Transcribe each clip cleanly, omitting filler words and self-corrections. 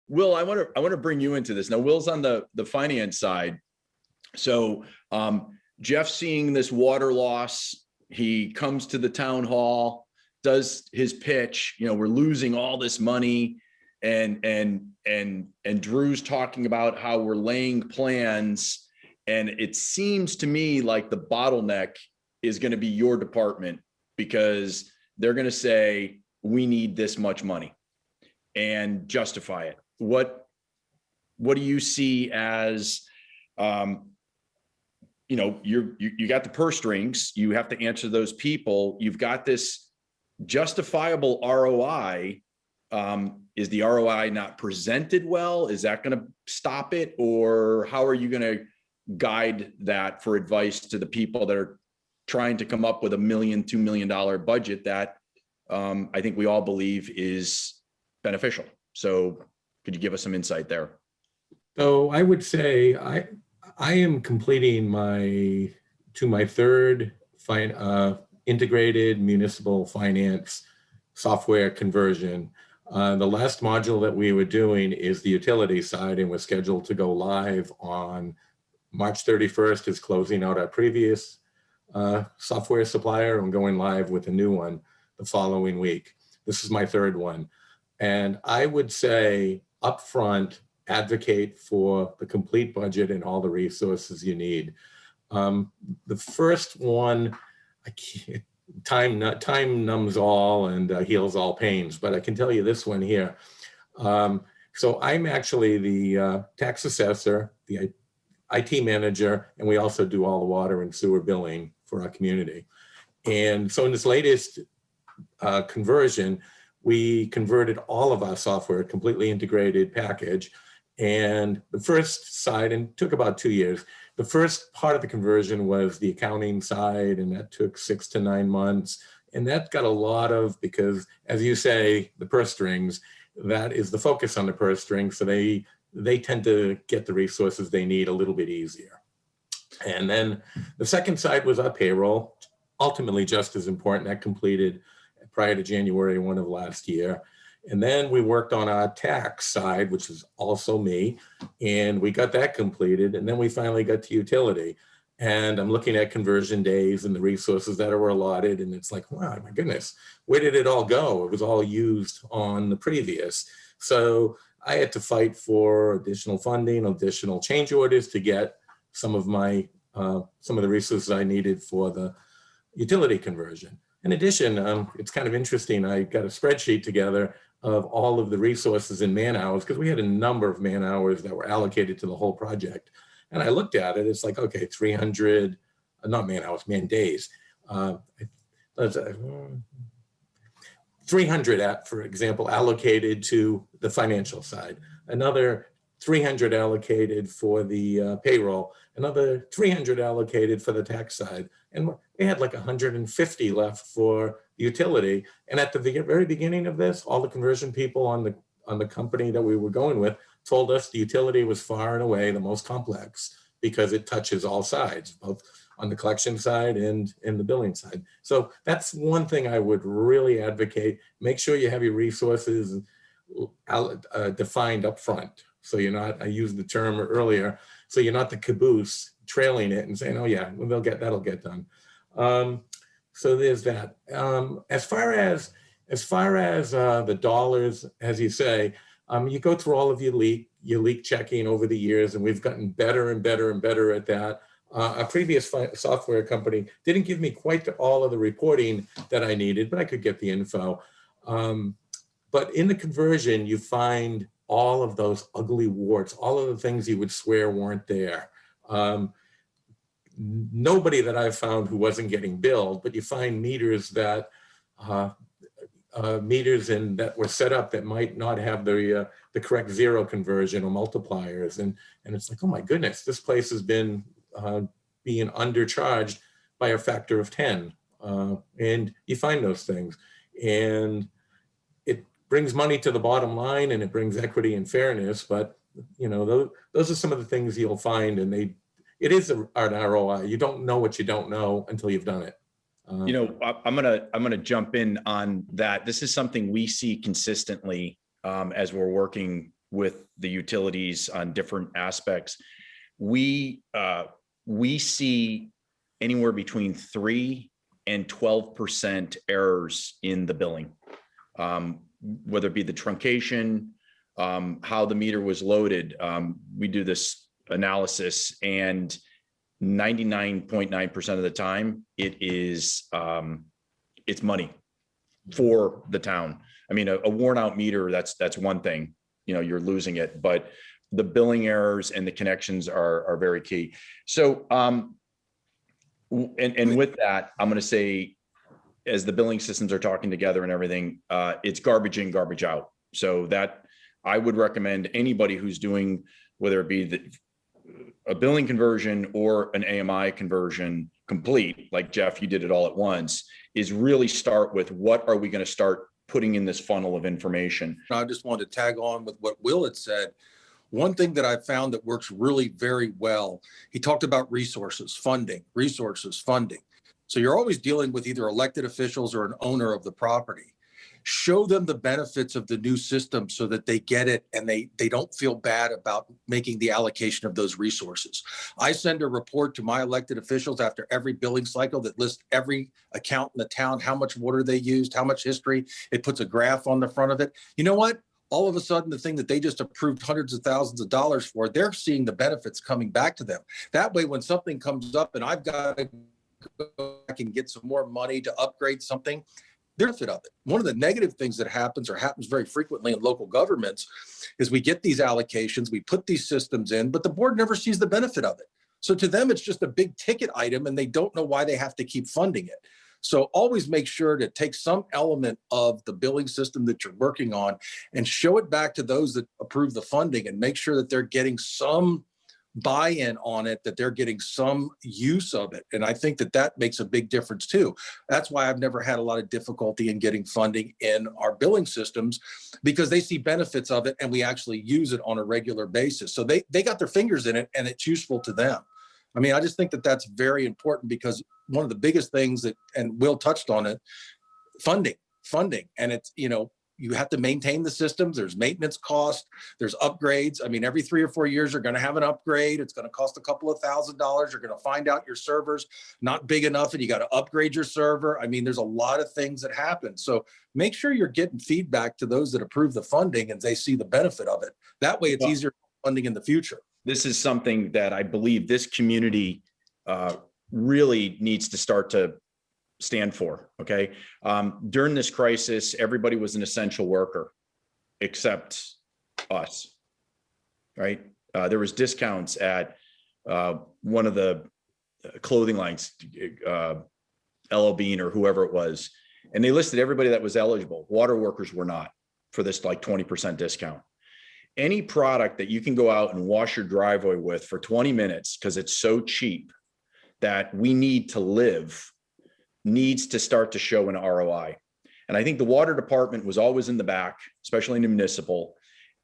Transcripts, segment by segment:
Will, I want to bring you into this now. Will's on the finance side. So Jeff's seeing this water loss. He comes to the town hall, does his pitch. We're losing all this money, and Drew's talking about how we're laying plans, and it seems to me like the bottleneck is going to be your department, because they're going to say we need this much money and justify it. What do you see as, you got the purse strings, you have to answer those people. You've got this justifiable ROI. Is the ROI not presented well? Is that going to stop it? Or how are you going to guide that for advice to the people that are trying to come up with $1 million, $2 million budget that I think we all believe is beneficial? So could you give us some insight there? So I would say I am completing my third integrated municipal finance software conversion. The last module that we were doing is the utility side, and we're scheduled to go live on March 31st. Is closing out our previous software supplier and going live with a new one the following week. This is my third one. And I would say upfront, advocate for the complete budget and all the resources you need. The first one, time numbs all and heals all pains, but I can tell you this one here. So I'm actually the tax assessor, the IT manager, and we also do all the water and sewer billing for our community. And so in this latest conversion, we converted all of our software, completely integrated package. And the first side, and took about 2 years, the first part of the conversion was the accounting side, and that took 6 to 9 months. And that got a lot of, because as you say, the purse strings, that is the focus on the purse strings. So they tend to get the resources they need a little bit easier. And then the second side was our payroll, ultimately just as important. That completed prior to January 1 of last year. And then we worked on our tax side, which is also me, and we got that completed. And then we finally got to utility. And I'm looking at conversion days and the resources that were allotted. And it's like, wow, my goodness, where did it all go? It was all used on the previous. So I had to fight for additional funding, additional change orders to get some of the resources I needed for the utility conversion. In addition, it's kind of interesting. I got a spreadsheet together of all of the resources and man hours, because we had a number of man hours that were allocated to the whole project. And I looked at it, it's like, okay, 300, not man hours, man days. 300, for example, allocated to the financial side, another 300 allocated for the payroll, another 300 allocated for the tax side. And we had like 150 left for utility. And at the very beginning of this, all the conversion people on the company that we were going with told us the utility was far and away the most complex, because it touches all sides, both on the collection side and the billing side. So that's one thing I would really advocate. Make sure you have your resources defined up front. So you're not, I used the term earlier, so you're not the caboose trailing it and saying, oh yeah, well, that'll get done. So there's that. As far as the dollars, as you say, you go through all of your leak checking over the years, and we've gotten better and better and better at that. A previous software company didn't give me quite all of the reporting that I needed, but I could get the info. But in the conversion, you find all of those ugly warts, all of the things you would swear weren't there. Nobody that I've found who wasn't getting billed, but you find meters that that were set up that might not have the correct zero conversion or multipliers, and it's like, oh my goodness, this place has been being undercharged by a factor of 10, and you find those things, and it brings money to the bottom line, and it brings equity and fairness. But you know, those are some of the things you'll find, and it is an ROI. You don't know what you don't know until you've done it. You know, I'm gonna jump in on that. This is something we see consistently as we're working with the utilities on different aspects. We see anywhere between 3 and 12% errors in the billing, whether it be the truncation, how the meter was loaded. We do this analysis, and 99.9% of the time it's money for the town. I mean, a worn out meter, that's one thing, you're losing it, but the billing errors and the connections are very key. So, and with that, I'm going to say, as the billing systems are talking together and everything, it's garbage in, garbage out. So that I would recommend anybody who's doing, whether it be a billing conversion or an AMI conversion complete, like Jeff, you did it all at once, is really start with what are we going to start putting in this funnel of information. I just wanted to tag on with what Will had said. One thing that I found that works really very well, he talked about resources, funding. So you're always dealing with either elected officials or an owner of the property. Show them the benefits of the new system so that they get it and they don't feel bad about making the allocation of those resources. I send a report to my elected officials after every billing cycle that lists every account in the town, how much water they used, how much history. It puts a graph on the front of it. You know what? All of a sudden, the thing that they just approved hundreds of thousands of dollars for, they're seeing the benefits coming back to them. That way, when something comes up and I've got to go back and get some more money to upgrade something, benefit of it. One of the negative things that happens very frequently in local governments is we get these allocations, we put these systems in, but the board never sees the benefit of it. So to them, it's just a big ticket item and they don't know why they have to keep funding it. So always make sure to take some element of the billing system that you're working on and show it back to those that approve the funding and make sure that they're getting some buy-in on it, that they're getting some use of it. And I think that makes a big difference too. That's why I've never had a lot of difficulty in getting funding in our billing systems, because they see benefits of it and we actually use it on a regular basis. So they got their fingers in it and it's useful to them. I mean, I just think that that's very important, because one of the biggest things that, and Will touched on it, funding. And it's, you have to maintain the systems. There's maintenance cost, there's upgrades. I mean, every 3 or 4 years, you're going to have an upgrade. It's going to cost a couple of $1,000s. You're going to find out your server's not big enough and you got to upgrade your server. I mean, there's a lot of things that happen. So make sure you're getting feedback to those that approve the funding and they see the benefit of it. That way it's easier funding in the future. This is something that I believe this community really needs to start to stand for. Okay. During this crisis, everybody was an essential worker except us, right? There was discounts at one of the clothing lines, LL Bean or whoever it was, and they listed everybody that was eligible. Water workers were not, for this like 20% discount. Any product that you can go out and wash your driveway with for 20 minutes because it's so cheap that we need to live needs to start to show an ROI. And I think the water department was always in the back, especially in the municipal,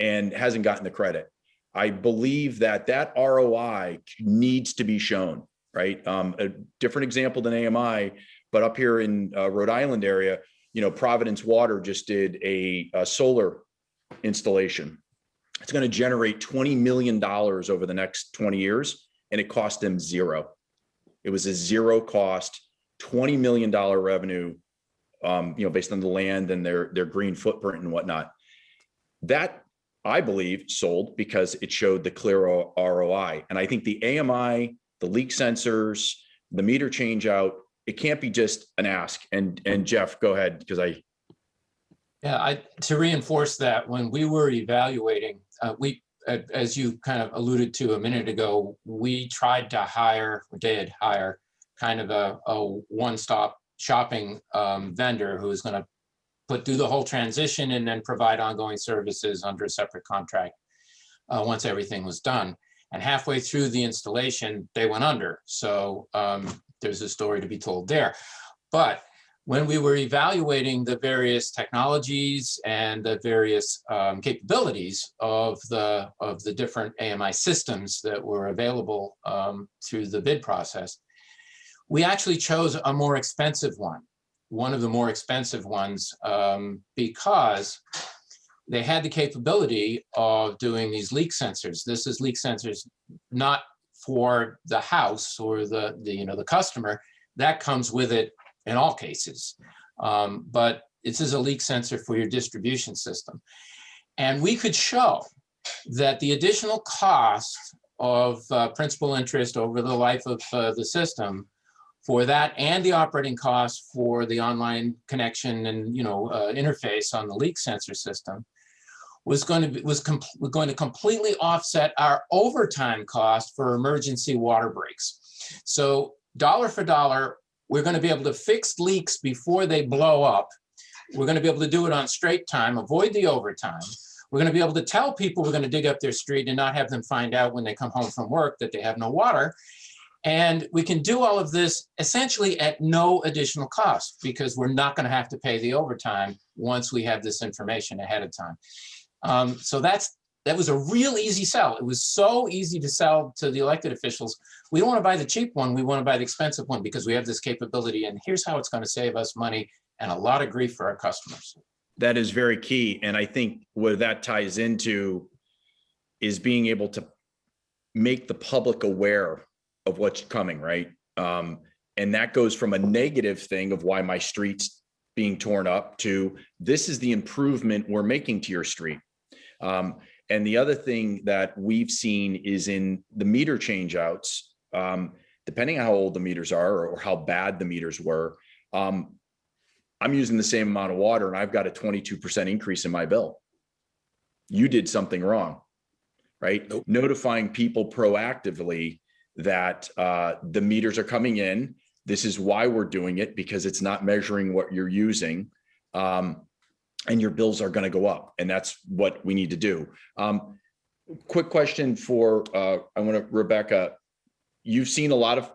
and hasn't gotten the credit. I believe that ROI needs to be shown, right? A different example than AMI, but up here in Rhode Island area, Providence Water just did a solar installation. It's going to generate $20 million over the next 20 years, and it cost them zero. It was a zero cost, $20 million revenue, based on the land and their green footprint and whatnot. That, I believe, sold because it showed the clear ROI. And I think the AMI, the leak sensors, the meter change out, it can't be just an ask. And Jeff, go ahead, because to reinforce that, when we were evaluating, as you kind of alluded to a minute ago, we tried to did hire kind of a one-stop shopping vendor who is going to do the whole transition and then provide ongoing services under a separate contract once everything was done. And halfway through the installation, they went under. So there's a story to be told there. But when we were evaluating the various technologies and the various capabilities of the different AMI systems that were available through the bid process, we actually chose a more expensive one of the more expensive ones, because they had the capability of doing these leak sensors. This is leak sensors not for the house or the customer. That comes with it in all cases. But this is a leak sensor for your distribution system. And we could show that the additional cost of principal interest over the life of the system for that, and the operating costs for the online connection and interface on the leak sensor system was going to completely offset our overtime cost for emergency water breaks. So dollar for dollar, we're going to be able to fix leaks before they blow up. We're going to be able to do it on straight time, avoid the overtime. We're going to be able to tell people we're going to dig up their street and not have them find out when they come home from work that they have no water. And we can do all of this essentially at no additional cost, because we're not going to have to pay the overtime once we have this information ahead of time. So that was a real easy sell. It was so easy to sell to the elected officials. We don't want to buy the cheap one. We want to buy the expensive one because we have this capability, and here's how it's going to save us money and a lot of grief for our customers. That is very key. And I think what that ties into is being able to make the public aware of what's coming, right? And that goes from a negative thing of why my street's being torn up to this is the improvement we're making to your street. And the other thing that we've seen is in the meter change outs, depending on how old the meters are or how bad the meters were, I'm using the same amount of water and I've got a 22% increase in my bill. You did something wrong, right? Nope. Notifying people proactively that the meters are coming in. This is why we're doing it, because it's not measuring what you're using. And your bills are going to go up. And that's what we need to do. Quick question for, Rebecca, you've seen a lot of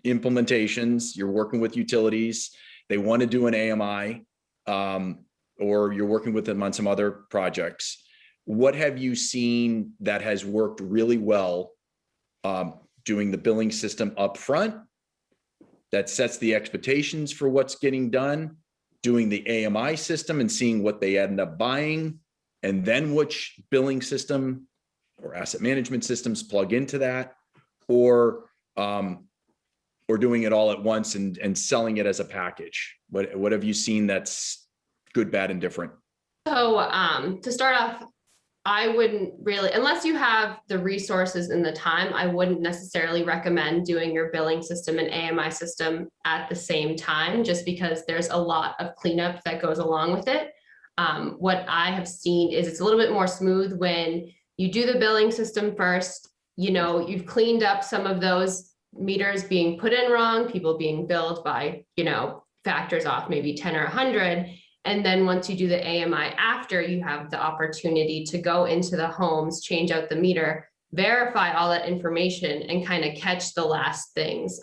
implementations. You're working with utilities. They want to do an AMI, or you're working with them on some other projects. What have you seen that has worked really well, doing the billing system up front that sets the expectations for what's getting done, doing the AMI system and seeing what they end up buying, and then which billing system or asset management systems plug into that, or doing it all at once and selling it as a package? What have you seen that's good, bad, and different? So to start off, I wouldn't really, unless you have the resources and the time, I wouldn't necessarily recommend doing your billing system and AMI system at the same time, just because there's a lot of cleanup that goes along with it. What I have seen is it's a little bit more smooth when you do the billing system first. You've cleaned up some of those meters being put in wrong, people being billed by, factors off maybe 10 or 100. And then once you do the AMI after, you have the opportunity to go into the homes, change out the meter, verify all that information, and kind of catch the last things.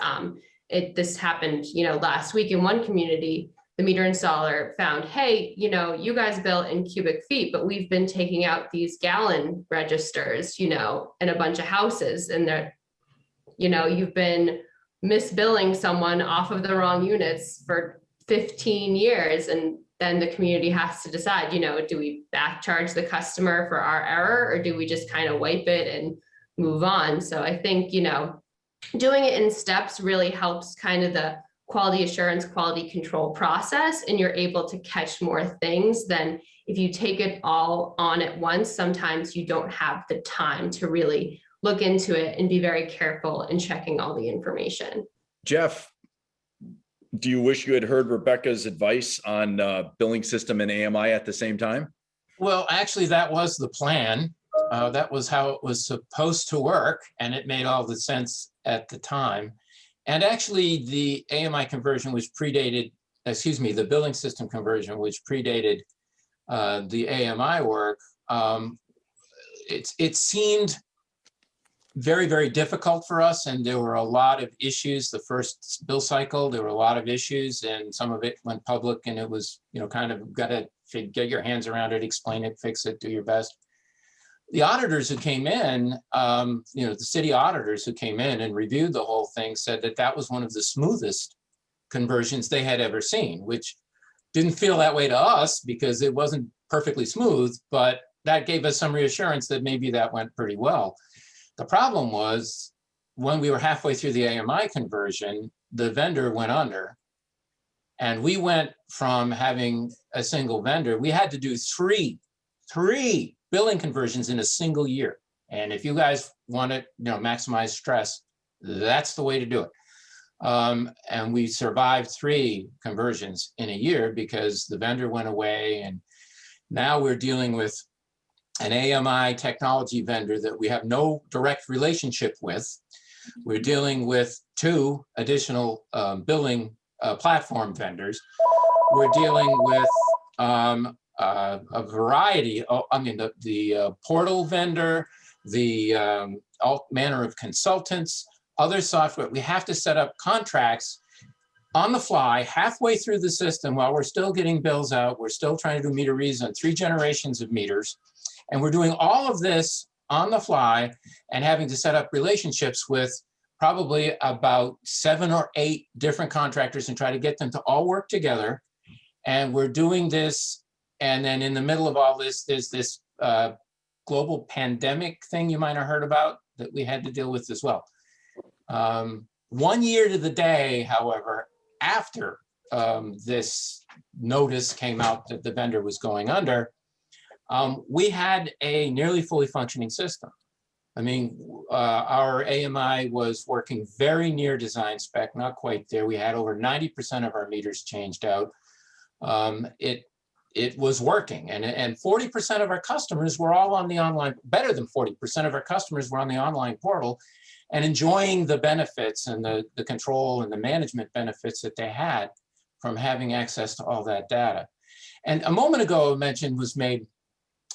This happened, last week in one community. The meter installer found, hey, you guys bill in cubic feet, but we've been taking out these gallon registers, in a bunch of houses, and they're, you've been misbilling someone off of the wrong units for 15 years. And then the community has to decide, do we back charge the customer for our error, or do we just kind of wipe it and move on? So I think, doing it in steps really helps kind of the quality assurance, quality control process, and you're able to catch more things than if you take it all on at once. Sometimes you don't have the time to really look into it and be very careful in checking all the information. Jeff, do you wish you had heard Rebecca's advice on billing system and AMI at the same time? Well, actually, that was the plan. That was how it was supposed to work, and it made all the sense at the time. And actually, the AMI conversion, which predated, the billing system conversion, which predated the AMI work, it seemed very, very difficult for us. And there were a lot of issues. The first bill cycle, there were a lot of issues, and some of it went public, and it was, kind of got to get your hands around it, explain it, fix it, do your best. The auditors who came in, the city auditors who came in and reviewed the whole thing said that that was one of the smoothest conversions they had ever seen, which didn't feel that way to us because it wasn't perfectly smooth, but that gave us some reassurance that maybe that went pretty well. The problem was when we were halfway through the AMI conversion, the vendor went under. And we went from having a single vendor, we had to do three billing conversions in a single year. And if you guys want to, maximize stress, that's the way to do it. And we survived 3 conversions in a year because the vendor went away. And now we're dealing with an AMI technology vendor that we have no direct relationship with. We're dealing with 2 additional billing platform vendors. We're dealing with a variety of, the portal vendor, the all manner of consultants, other software. We have to set up contracts on the fly, halfway through the system while we're still getting bills out. We're still trying to do meter reads on 3 generations of meters. And we're doing all of this on the fly and having to set up relationships with probably about 7 or 8 different contractors and try to get them to all work together. And we're doing this. And then in the middle of all this, there's this global pandemic thing you might have heard about that we had to deal with as well. 1 year to the day, however, after this notice came out that the vendor was going under, we had a nearly fully functioning system. I mean, our AMI was working very near design spec, not quite there. We had over 90% of our meters changed out. It was working, and 40% of our customers were all on the online, better than 40% of our customers were on the online portal and enjoying the benefits and the control and the management benefits that they had from having access to all that data. And a moment ago, a mention was made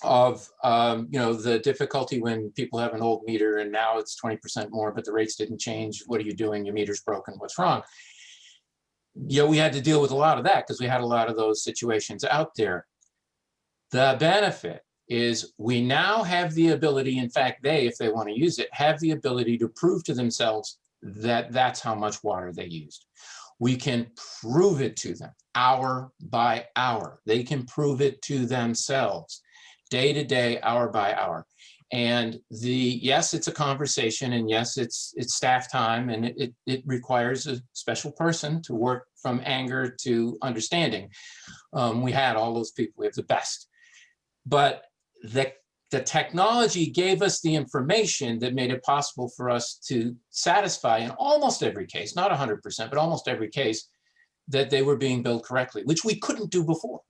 of the difficulty when people have an old meter and now it's 20% more, but the rates didn't change. What are you doing? Your meter's broken. What's wrong? We had to deal with a lot of that because we had a lot of those situations out there. The benefit is we now have the ability, in fact, they, if they want to use it, have the ability to prove to themselves that that's how much water they used. We can prove it to them hour by hour. They can prove it to themselves day to day, hour by hour. And yes, it's a conversation, and yes, it's staff time, and it requires a special person to work from anger to understanding. We had all those people, we have the best. But the technology gave us the information that made it possible for us to satisfy in almost every case, not 100%, but almost every case, that they were being billed correctly, which we couldn't do before.